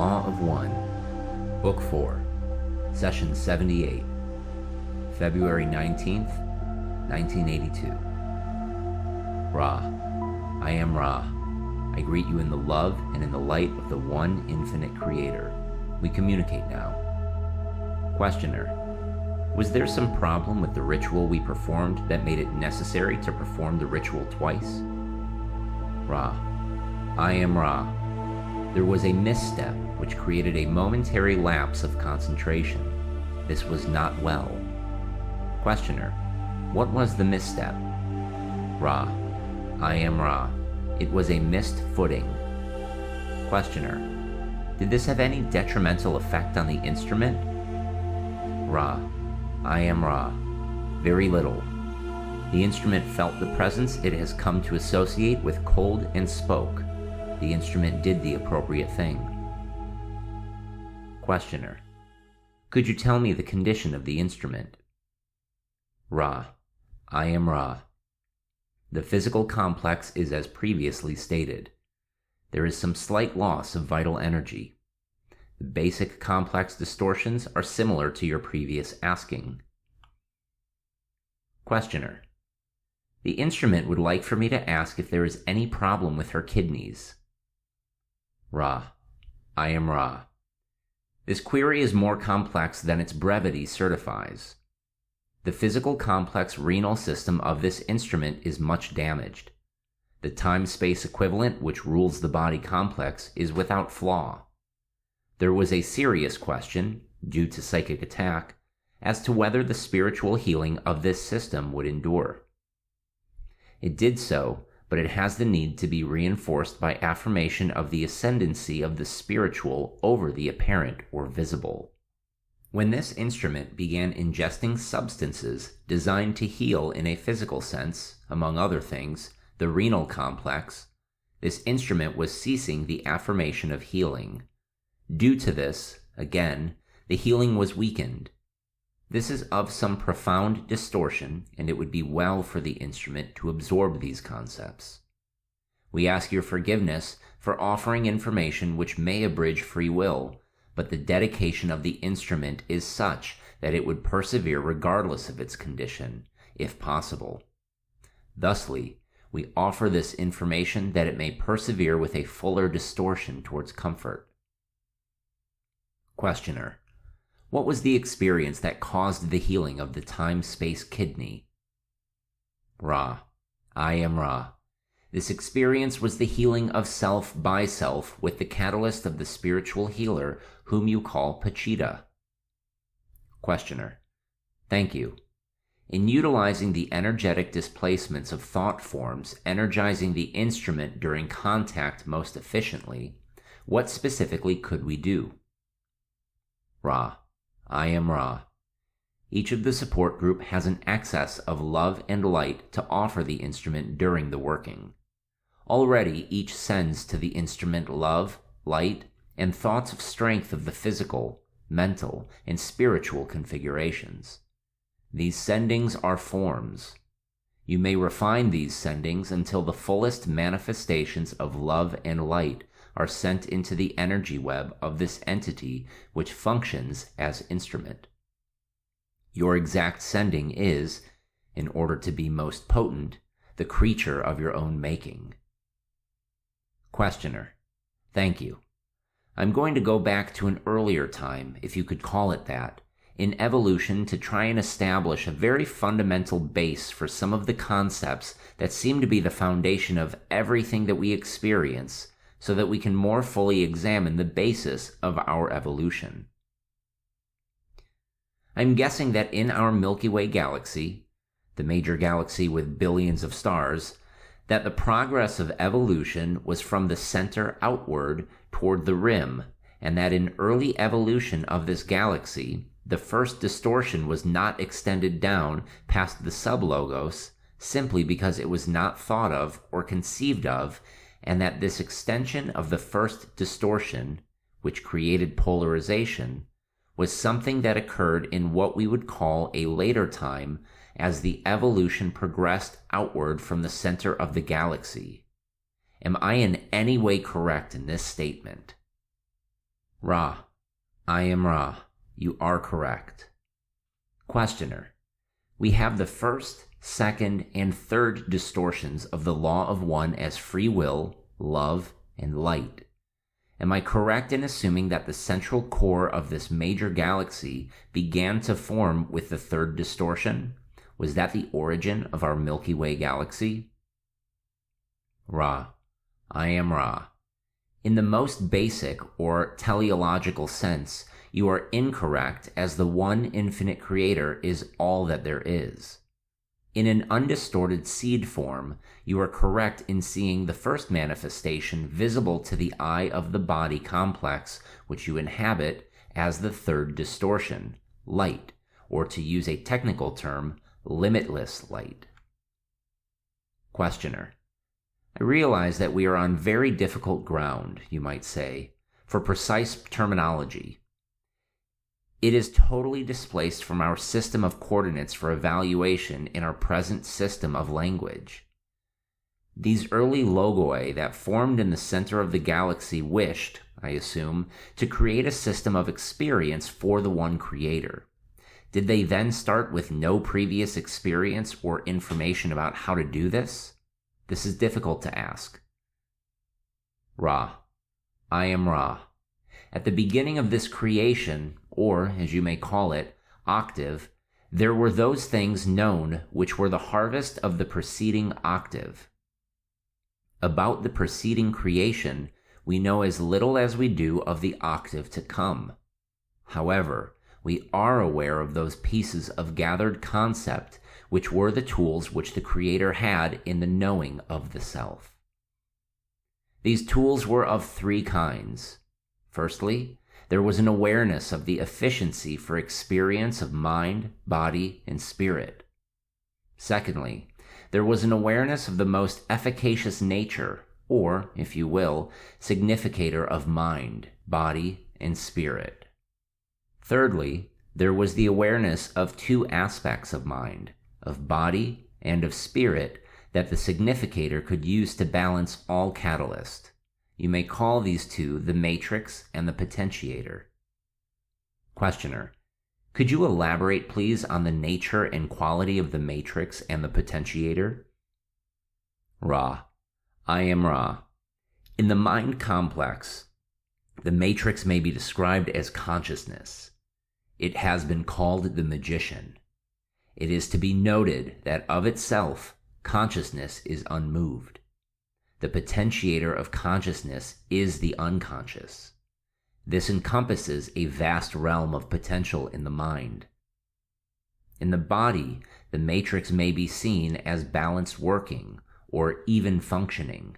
Law of One, Book 4, Session 78, February 19th, 1982. Ra, I am Ra. I greet you in the love and in the light of the one infinite creator. We communicate now. Questioner, was there some problem with the ritual we performed that made it necessary to perform the ritual twice? Ra, I am Ra. There was a misstep which created a momentary lapse of concentration. This was not well. Questioner, what was the misstep? Ra, I am Ra. It was a missed footing. Questioner, did this have any detrimental effect on the instrument? Ra, I am Ra. Very little. The instrument felt the presence it has come to associate with cold and spoke. The instrument did the appropriate thing. Questioner, could you tell me the condition of the instrument? Ra, I am Ra. The physical complex is as previously stated. There is some slight loss of vital energy. The basic complex distortions are similar to your previous asking. Questioner, the instrument would like for me to ask if there is any problem with her kidneys. Ra, I am Ra. This query is more complex than its brevity certifies. The physical complex renal system of this instrument is much damaged. The time-space equivalent which rules the body complex is without flaw. There was a serious question, due to psychic attack, as to whether the spiritual healing of this system would endure. It did so, but it has the need to be reinforced by affirmation of the ascendancy of the spiritual over the apparent or visible. When this instrument began ingesting substances designed to heal in a physical sense, among other things, the renal complex, this instrument was ceasing the affirmation of healing. Due to this, again, the healing was weakened. This is of some profound distortion, and it would be well for the instrument to absorb these concepts. We ask your forgiveness for offering information which may abridge free will, but the dedication of the instrument is such that it would persevere regardless of its condition, if possible. Thusly, we offer this information that it may persevere with a fuller distortion towards comfort. Questioner, what was the experience that caused the healing of the time-space kidney? Ra, I am Ra. This experience was the healing of self by self with the catalyst of the spiritual healer whom you call Pachita. Questioner, thank you. In utilizing the energetic displacements of thought forms energizing the instrument during contact most efficiently, what specifically could we do? Ra, I am Ra. Each of the support group has an excess of love and light to offer the instrument during the working. Already each sends to the instrument love, light, and thoughts of strength of the physical, mental, and spiritual configurations. These sendings are forms. You may refine these sendings until the fullest manifestations of love and light are sent into the energy web of this entity which functions as instrument. Your exact sending is, in order to be most potent, the creature of your own making. Questioner, thank you. I'm going to go back to an earlier time, if you could call it that, in evolution to try and establish a very fundamental base for some of the concepts that seem to be the foundation of everything that we experience, so that we can more fully examine the basis of our evolution. I'm guessing that in our Milky Way galaxy, the major galaxy with billions of stars, that the progress of evolution was from the center outward toward the rim, and that in early evolution of this galaxy, the first distortion was not extended down past the sublogos simply because it was not thought of or conceived of, and that this extension of the first distortion, which created polarization, was something that occurred in what we would call a later time as the evolution progressed outward from the center of the galaxy. Am I in any way correct in this statement? Ra. I am Ra. You are correct. Questioner. We have the first, second, and third distortions of the law of one as free will, love, and light. Am I correct in assuming that the central core of this major galaxy began to form with the third distortion? Was that the origin of our Milky Way galaxy? Ra. I am Ra. In the most basic or teleological sense, you are incorrect, as the one infinite creator is all that there is. In an undistorted seed form, you are correct in seeing the first manifestation visible to the eye of the body complex which you inhabit as the third distortion, light, or to use a technical term, limitless light. Questioner. I realize that we are on very difficult ground, you might say, for precise terminology. It is totally displaced from our system of coordinates for evaluation in our present system of language. These early logoi that formed in the center of the galaxy wished, I assume, to create a system of experience for the one creator. Did they then start with no previous experience or information about how to do this? This is difficult to ask. Ra. I am Ra. At the beginning of this creation, or as you may call it, octave, there were those things known which were the harvest of the preceding octave. About the preceding creation, we know as little as we do of the octave to come. However, we are aware of those pieces of gathered concept which were the tools which the Creator had in the knowing of the self. These tools were of three kinds. Firstly, there was an awareness of the efficiency for experience of mind, body, and spirit. Secondly, there was an awareness of the most efficacious nature, or, if you will, significator of mind, body, and spirit. Thirdly, there was the awareness of two aspects of mind, of body and of spirit, that the significator could use to balance all catalyst. You may call these two the matrix and the potentiator. Questioner. Could you elaborate, please, on the nature and quality of the matrix and the potentiator? Ra. I am Ra. In the mind complex, the matrix may be described as consciousness. It has been called the magician. It is to be noted that of itself, consciousness is unmoved. The potentiator of consciousness is the unconscious. This encompasses a vast realm of potential in the mind. In the body, the matrix may be seen as balance working or even functioning.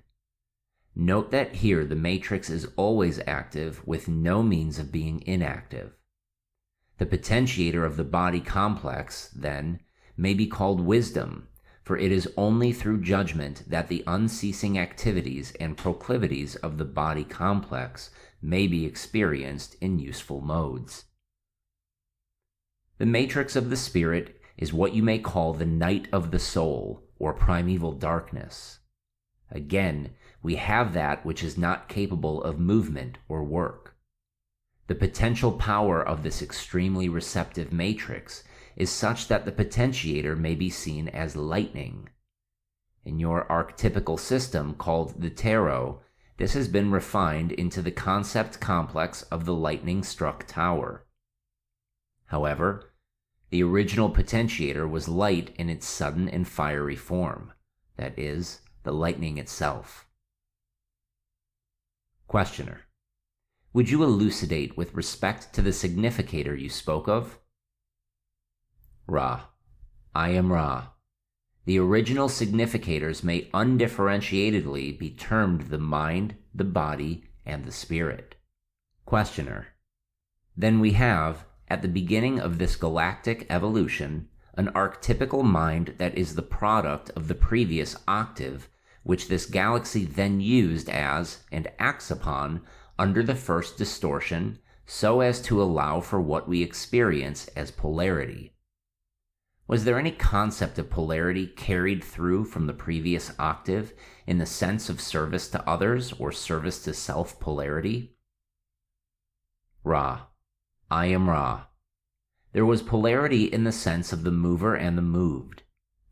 Note that here the matrix is always active with no means of being inactive. The potentiator of the body complex, then, may be called wisdom, for it is only through judgment that the unceasing activities and proclivities of the body complex may be experienced in useful modes. The matrix of the spirit is what you may call the night of the soul, or primeval darkness. Again, we have that which is not capable of movement or work. The potential power of this extremely receptive matrix is such that the potentiator may be seen as lightning. In your archetypical system called the tarot, this has been refined into the concept complex of the lightning-struck tower. However, the original potentiator was light in its sudden and fiery form, that is, the lightning itself. Questioner. Would you elucidate with respect to the significator you spoke of? Ra. I am Ra. The original significators may undifferentiatedly be termed the mind, the body, and the spirit. Questioner. Then we have, at the beginning of this galactic evolution, an archetypical mind that is the product of the previous octave, which this galaxy then used as, and acts upon, under the first distortion, so as to allow for what we experience as polarity. Was there any concept of polarity carried through from the previous octave in the sense of service to others or service to self-polarity? Ra. I am Ra. There was polarity in the sense of the mover and the moved.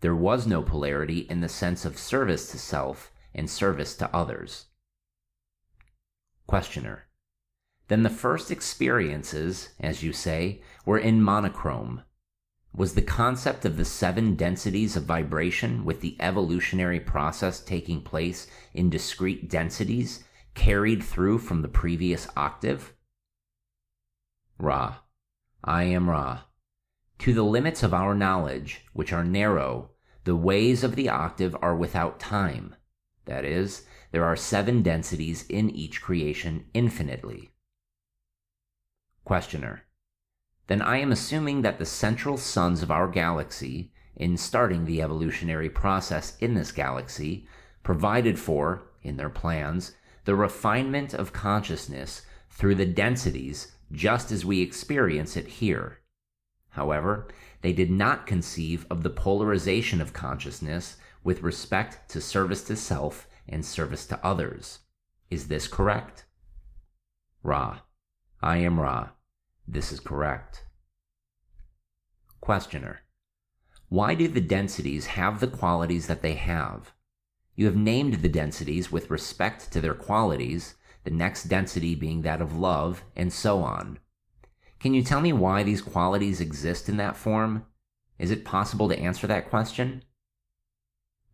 There was no polarity in the sense of service to self and service to others. Questioner. Then the first experiences, as you say, were in monochrome. Was the concept of the 7 densities of vibration with the evolutionary process taking place in discrete densities carried through from the previous octave? Ra. I am Ra. To the limits of our knowledge, which are narrow, the ways of the octave are without time. That is, there are 7 densities in each creation infinitely. Questioner. Then I am assuming that the central suns of our galaxy, in starting the evolutionary process in this galaxy, provided for, in their plans, the refinement of consciousness through the densities just as we experience it here. However, they did not conceive of the polarization of consciousness with respect to service to self and service to others. Is this correct? Ra. I am Ra. This is correct. Questioner. Why do the densities have the qualities that they have? You have named the densities with respect to their qualities, the next density being that of love, and so on. Can you tell me why these qualities exist in that form? Is it possible to answer that question?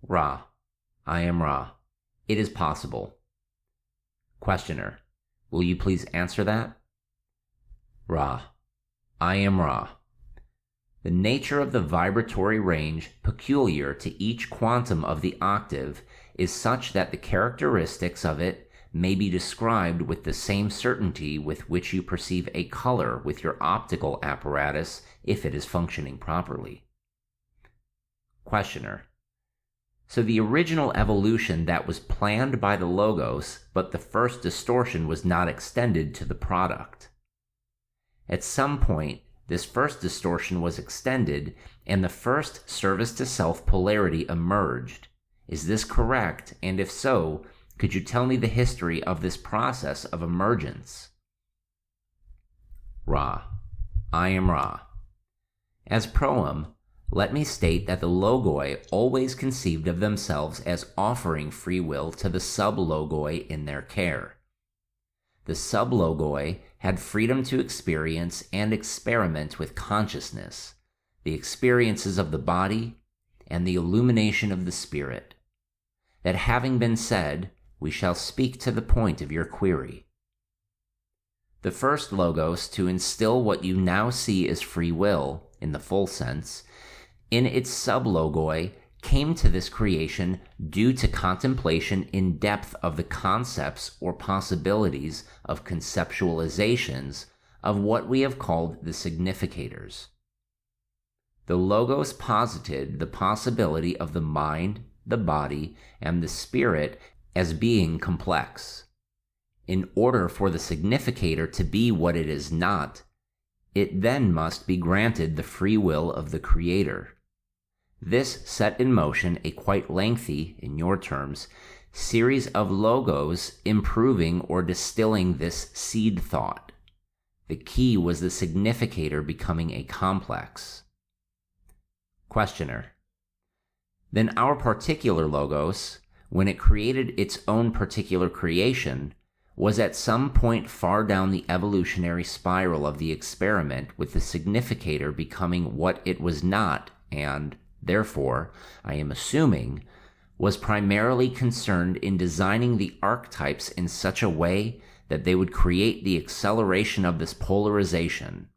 Ra. I am Ra. It is possible. Questioner. Will you please answer that? Ra. I am Ra. The nature of the vibratory range peculiar to each quantum of the octave is such that the characteristics of it may be described with the same certainty with which you perceive a color with your optical apparatus if it is functioning properly. Questioner. So the original evolution that was planned by the Logos, but the first distortion was not extended to the product. At some point, this first distortion was extended, and the first service to self polarity emerged. Is this correct? And if so, could you tell me the history of this process of emergence? Ra. I am Ra. As proem, let me state that the logoi always conceived of themselves as offering free will to the sub-logoi in their care. The sub-logoi had freedom to experience and experiment with consciousness, the experiences of the body, and the illumination of the spirit. That having been said, we shall speak to the point of your query. The first Logos to instill what you now see as free will, in the full sense, in its sub-logoi came to this creation due to contemplation in depth of the concepts or possibilities of conceptualizations of what we have called the significators. The Logos posited the possibility of the mind, the body, and the spirit as being complex. In order for the significator to be what it is not, it then must be granted the free will of the Creator. This set in motion a quite lengthy, in your terms, series of Logos improving or distilling this seed thought. The key was the significator becoming a complex. Questioner. Then our particular Logos, when it created its own particular creation, was at some point far down the evolutionary spiral of the experiment with the significator becoming what it was not and, therefore, I am assuming, was primarily concerned in designing the archetypes in such a way that they would create the acceleration of this polarization.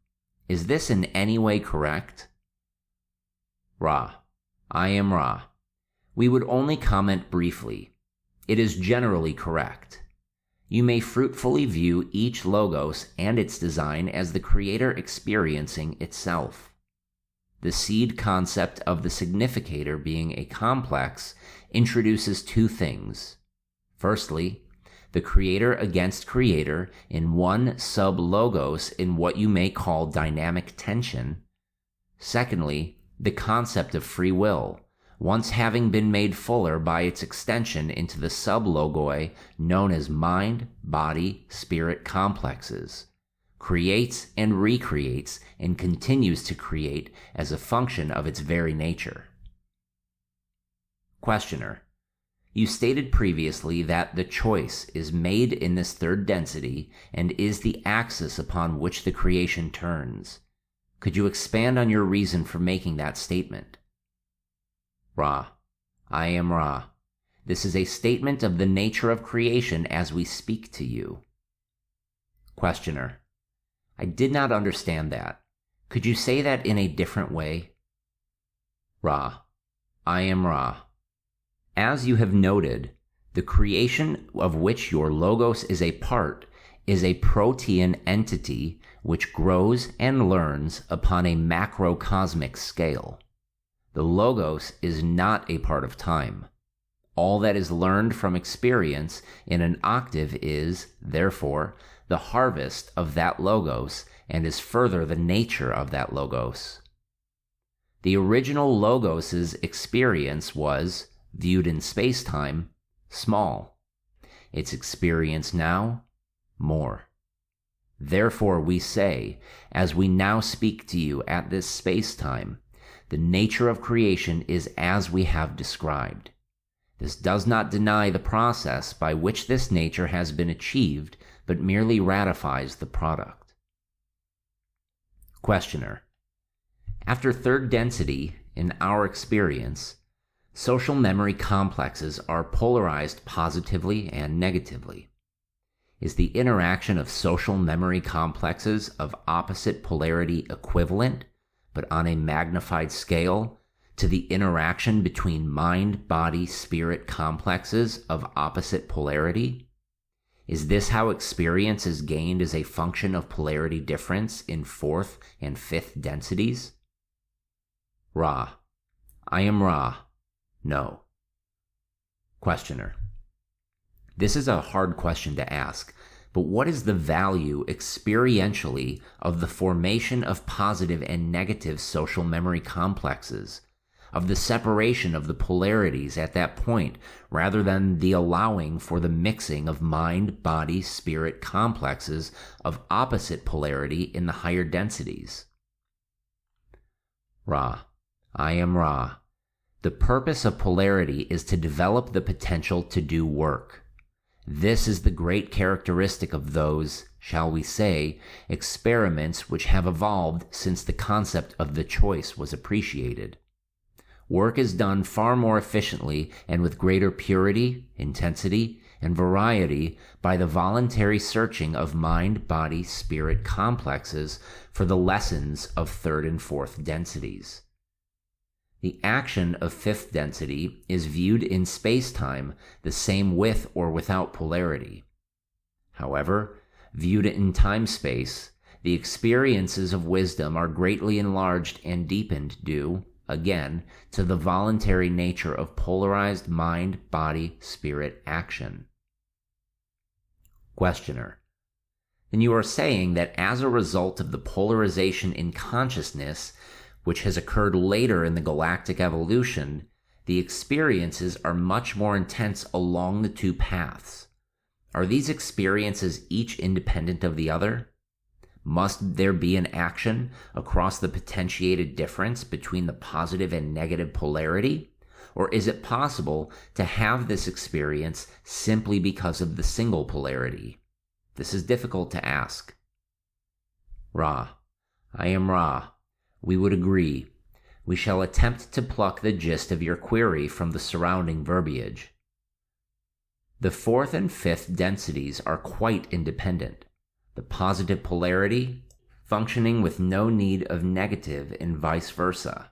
Is this in any way correct? Ra. I am Ra. We would only comment briefly. It is generally correct. You may fruitfully view each Logos and its design as the Creator experiencing itself. The seed concept of the significator being a complex introduces 2 things. Firstly, the Creator against Creator in one sub-Logos in what you may call dynamic tension. Secondly, the concept of free will, once having been made fuller by its extension into the sub-logoi known as mind, body, spirit complexes, creates and recreates, and continues to create as a function of its very nature. Questioner: You stated previously that the choice is made in this third density and is the axis upon which the creation turns. Could you expand on your reason for making that statement? Ra: I am Ra. This is a statement of the nature of creation as we speak to you. Questioner: I did not understand that. Could you say that in a different way? Ra: I am Ra. As you have noted, the creation of which your logos is a part is a protean entity which grows and learns upon a macrocosmic scale. The logos is not a part of time. All that is learned from experience in an octave is, therefore, the harvest of that logos and is further the nature of that logos. The original logos's experience was, viewed in space-time, small. Its experience now, more. Therefore we say, as we now speak to you at this space-time, the nature of creation is as we have described. This does not deny the process by which this nature has been achieved, but merely ratifies the product. Questioner: After third density, in our experience, social memory complexes are polarized positively and negatively. Is the interaction of social memory complexes of opposite polarity equivalent, but on a magnified scale, to the interaction between mind-body-spirit complexes of opposite polarity? Is this how experience is gained as a function of polarity difference in fourth and fifth densities? Ra: I am Ra. No. Questioner: This is a hard question to ask, but what is the value experientially of the formation of positive and negative social memory complexes, of the separation of the polarities at that point, rather than the allowing for the mixing of mind-body-spirit complexes of opposite polarity in the higher densities? Ra: I am Ra. The purpose of polarity is to develop the potential to do work. This is the great characteristic of those, shall we say, experiments which have evolved since the concept of the choice was appreciated. Work is done far more efficiently and with greater purity, intensity, and variety by the voluntary searching of mind-body-spirit complexes for the lessons of third and fourth densities. The action of fifth density is viewed in space-time the same with or without polarity. However, viewed in time-space, the experiences of wisdom are greatly enlarged and deepened due, again, to the voluntary nature of polarized mind-body-spirit action. Questioner: Then you are saying that as a result of the polarization in consciousness, which has occurred later in the galactic evolution, the experiences are much more intense along the two paths. Are these experiences each independent of the other? Must there be an action across the potentiated difference between the positive and negative polarity? Or is it possible to have this experience simply because of the single polarity? This is difficult to ask. Ra: I am Ra. We would agree. We shall attempt to pluck the gist of your query from the surrounding verbiage. The fourth and fifth densities are quite independent. The positive polarity functioning with no need of negative and vice versa.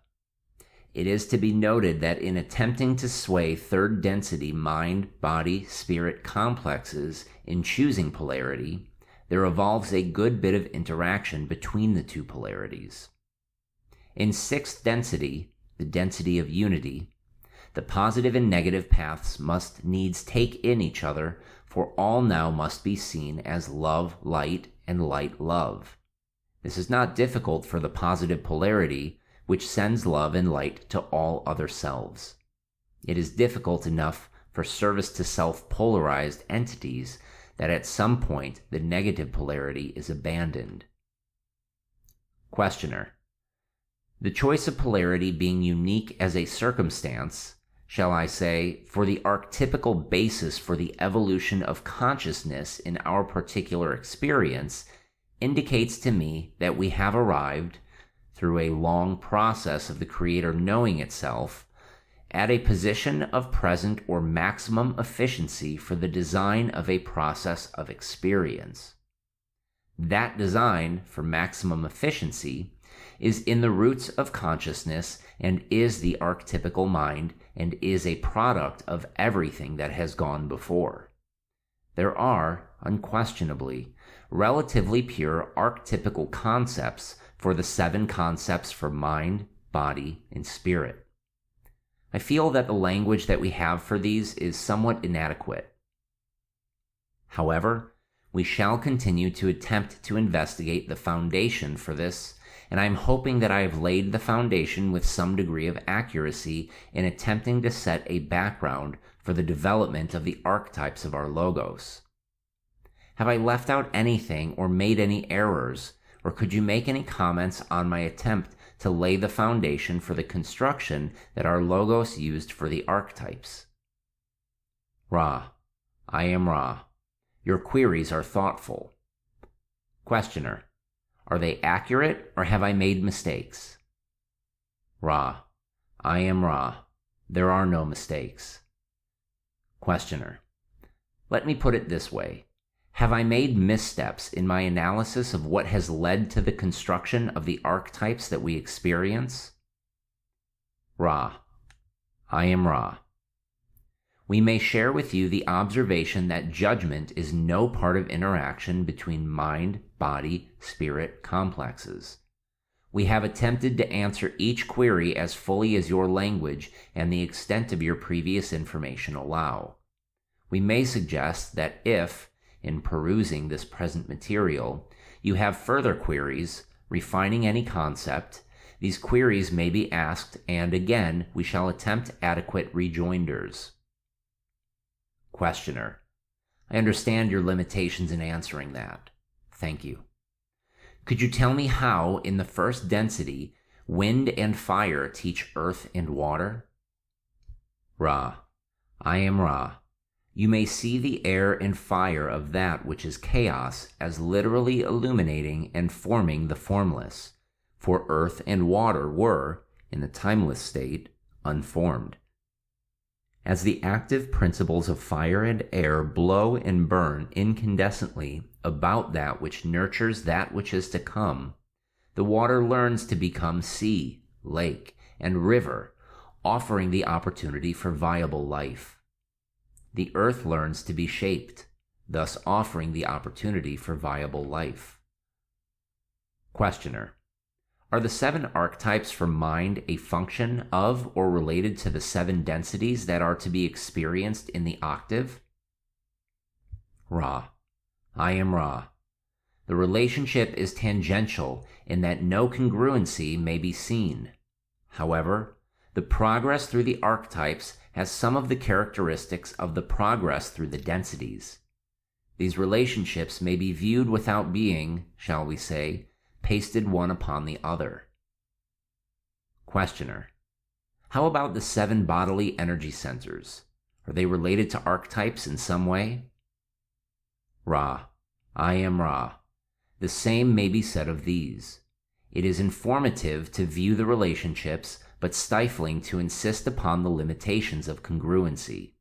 It is to be noted that in attempting to sway third density mind-body-spirit complexes in choosing polarity, there evolves a good bit of interaction between the two polarities. In sixth density, the density of unity, the positive and negative paths must needs take in each other, for all now must be seen as love light and light love. This is not difficult for the positive polarity, which sends love and light to all other selves. It is difficult enough for service to self-polarized entities that at some point the negative polarity is abandoned. Questioner: the choice of polarity being unique as a circumstance, shall I say, for the archetypical basis for the evolution of consciousness in our particular experience, indicates to me that we have arrived, through a long process of the Creator knowing itself, at a position of present or maximum efficiency for the design of a process of experience. That design for maximum efficiency is in the roots of consciousness and is the archetypical mind and is a product of everything that has gone before. There are, unquestionably, relatively pure archetypical concepts for the 7 concepts for mind, body, and spirit. I feel that the language that we have for these is somewhat inadequate. However, we shall continue to attempt to investigate the foundation for this, and I am hoping that I have laid the foundation with some degree of accuracy in attempting to set a background for the development of the archetypes of our logos. Have I left out anything or made any errors, or could you make any comments on my attempt to lay the foundation for the construction that our logos used for the archetypes? Ra: I am Ra. Your queries are thoughtful. Questioner: are they accurate, or have I made mistakes? Ra: I am Ra. There are no mistakes. Questioner: let me put it this way. Have I made missteps in my analysis of what has led to the construction of the archetypes that we experience? Ra: I am Ra. We may share with you the observation that judgment is no part of interaction between mind, body, spirit complexes. We have attempted to answer each query as fully as your language and the extent of your previous information allow. We may suggest that if, in perusing this present material, you have further queries, refining any concept, these queries may be asked, and again we shall attempt adequate rejoinders. Questioner: I understand your limitations in answering that. Thank you. Could you tell me how, in the first density, wind and fire teach earth and water? Ra: I am Ra. You may see the air and fire of that which is chaos as literally illuminating and forming the formless, for earth and water were, in the timeless state, unformed. As the active principles of fire and air blow and burn incandescently about that which nurtures that which is to come, the water learns to become sea, lake, and river, offering the opportunity for viable life. The earth learns to be shaped, thus offering the opportunity for viable life. Questioner: are the 7 archetypes for mind a function of or related to the 7 densities that are to be experienced in the octave? Ra: I am Ra. The relationship is tangential in that no congruency may be seen. However, the progress through the archetypes has some of the characteristics of the progress through the densities. These relationships may be viewed without being, shall we say, pasted one upon the other. Questioner: how about the 7 bodily energy centers? Are they related to archetypes in some way? Ra: I am Ra. The same may be said of these. It is informative to view the relationships, but stifling to insist upon the limitations of congruency.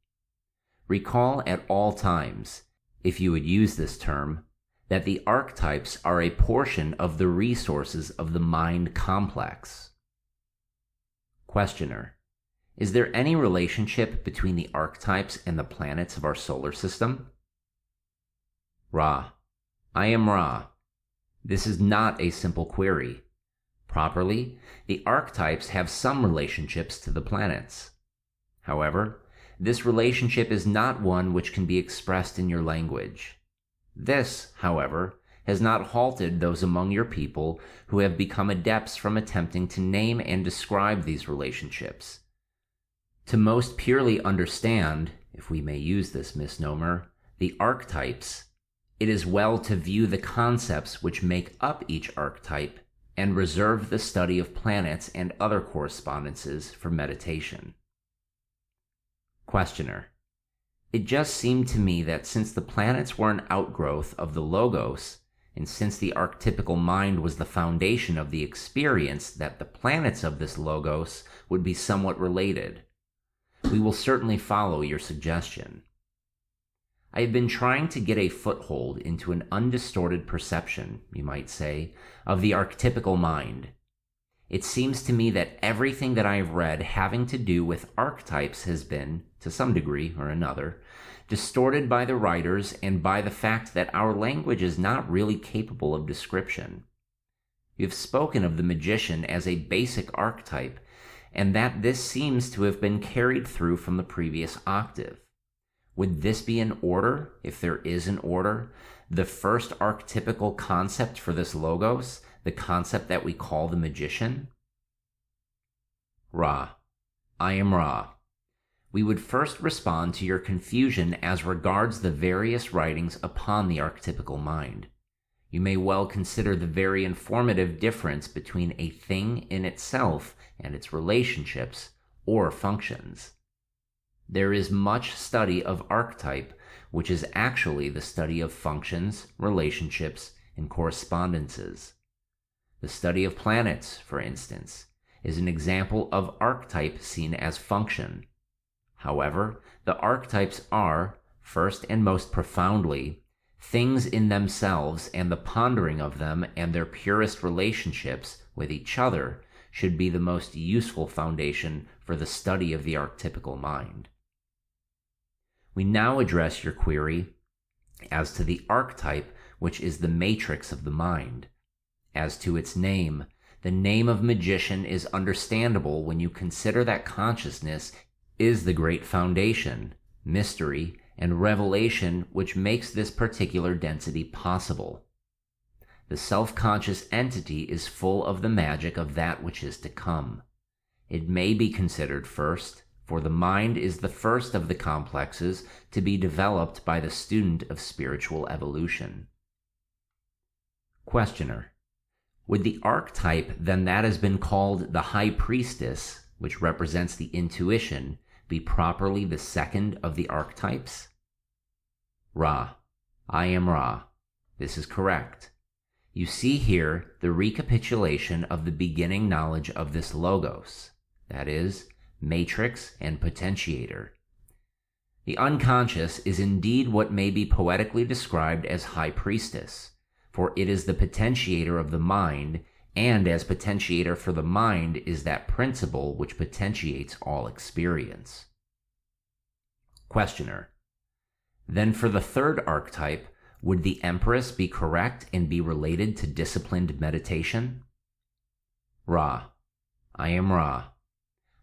Recall at all times, if you would use this term, that the archetypes are a portion of the resources of the mind complex. Questioner: is there any relationship between the archetypes and the planets of our solar system? Ra: I am Ra. This is not a simple query. Properly, the archetypes have some relationships to the planets. However, this relationship is not one which can be expressed in your language. This, however, has not halted those among your people who have become adepts from attempting to name and describe these relationships. To most purely understand, if we may use this misnomer, the archetypes, It is well to view the concepts which make up each archetype and reserve the study of planets and other correspondences for meditation. Questioner: It just seemed to me that since the planets were an outgrowth of the Logos, and since the archetypical mind was the foundation of the experience, that the planets of this Logos would be somewhat related. We will certainly follow your suggestion. I have been trying to get a foothold into an undistorted perception, you might say, of the archetypical mind. It seems to me that everything that I have read having to do with archetypes has been, to some degree or another, distorted by the writers and by the fact that our language is not really capable of description. You have spoken of the magician as a basic archetype, and that this seems to have been carried through from the previous octave. Would this be in order, if there is an order, the first archetypical concept for this Logos, the concept that we call the magician? Ra: I am Ra. We would first respond to your confusion as regards the various writings upon the archetypical mind. You may well consider the very informative difference between a thing in itself and its relationships or functions. There is much study of archetype, which is actually the study of functions, relationships, and correspondences. The study of planets, for instance, is an example of archetype seen as function. However, the archetypes are, first and most profoundly, things in themselves, and the pondering of them and their purest relationships with each other should be the most useful foundation for the study of the archetypical mind. We now address your query as to the archetype, which is the matrix of the mind. As to its name, the name of magician is understandable when you consider that consciousness is the great foundation, mystery, and revelation which makes this particular density possible. The self-conscious entity is full of the magic of that which is to come. It may be considered first, for the mind is the first of the complexes to be developed by the student of spiritual evolution. Questioner: Would the archetype then that has been called the High Priestess, which represents the intuition, be properly the second of the archetypes? Ra: I am Ra. This is correct. You see here the recapitulation of the beginning knowledge of this Logos, that is, matrix and potentiator. The unconscious is indeed what may be poetically described as High Priestess, for it is the potentiator of the mind, and as potentiator for the mind is that principle which potentiates all experience. Questioner: Then for the third archetype, would the Empress be correct and be related to disciplined meditation? Ra: I am Ra.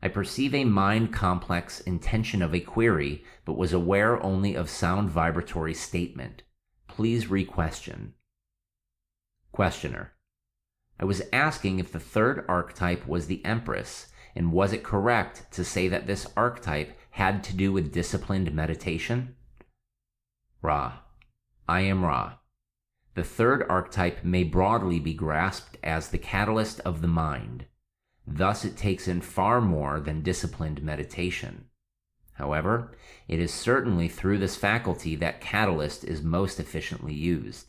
I perceive a mind-complex intention of a query, but was aware only of sound vibratory statement. Please re-question. Questioner: I was asking if the third archetype was the Empress, and was it correct to say that this archetype had to do with disciplined meditation? Ra: I am Ra. The third archetype may broadly be grasped as the catalyst of the mind. Thus it takes in far more than disciplined meditation. However, it is certainly through this faculty that catalyst is most efficiently used.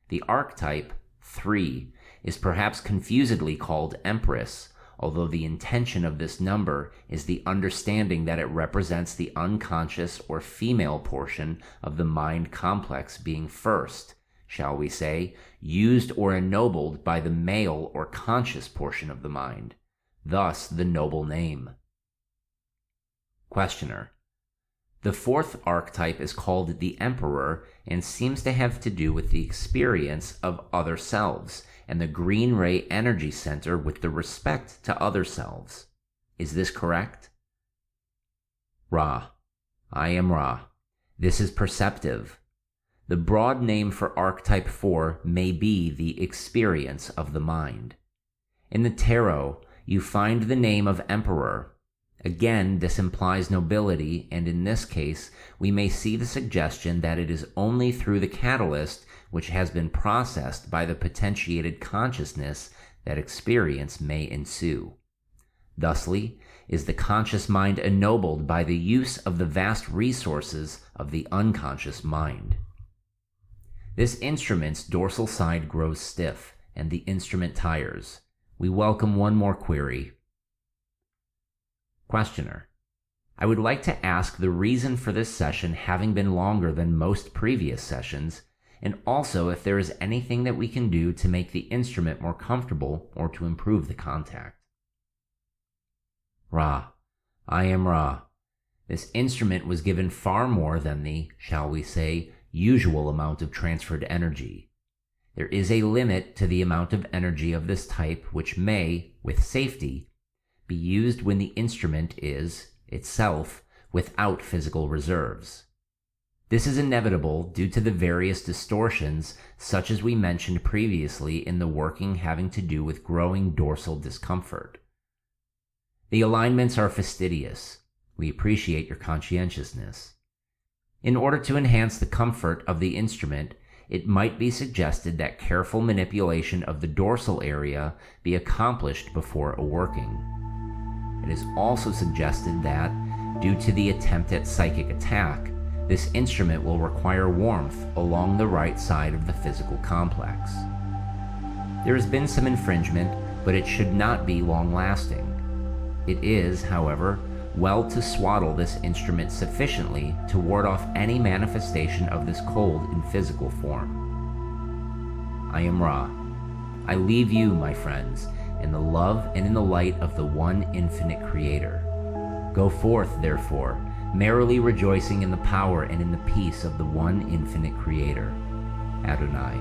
The archetype, 3, is perhaps confusedly called Empress, although the intention of this number is the understanding that it represents the unconscious or female portion of the mind complex being first, shall we say, used or ennobled by the male or conscious portion of the mind, thus the noble name. Questioner: The fourth archetype is called the Emperor and seems to have to do with the experience of other selves and the green ray energy center with the respect to other selves. Is this correct? Ra: I am Ra. This is perceptive. The broad name for archetype 4 may be the experience of the mind. In the tarot, you find the name of Emperor. Again, this implies nobility, and in this case, we may see the suggestion that it is only through the catalyst which has been processed by the potentiated consciousness that experience may ensue. Thusly, is the conscious mind ennobled by the use of the vast resources of the unconscious mind. This instrument's dorsal side grows stiff, and the instrument tires. We welcome one more query. Questioner: I would like to ask the reason for this session having been longer than most previous sessions, and also if there is anything that we can do to make the instrument more comfortable or to improve the contact. Ra, I am Ra. This instrument was given far more than the, shall we say, usual amount of transferred energy. There is a limit to the amount of energy of this type which may, with safety, be used when the instrument is, itself, without physical reserves. This is inevitable due to the various distortions such as we mentioned previously in the working having to do with growing dorsal discomfort. The alignments are fastidious. We appreciate your conscientiousness. In order to enhance the comfort of the instrument, it might be suggested that careful manipulation of the dorsal area be accomplished before a working. It is also suggested that, due to the attempt at psychic attack, this instrument will require warmth along the right side of the physical complex. There has been some infringement, but it should not be long-lasting. It is, however, well to swaddle this instrument sufficiently to ward off any manifestation of this cold in physical form. I am Ra. I leave you, my friends, in the love and in the light of the one infinite Creator. Go forth, therefore, merrily rejoicing in the power and in the peace of the one infinite Creator. Adonai.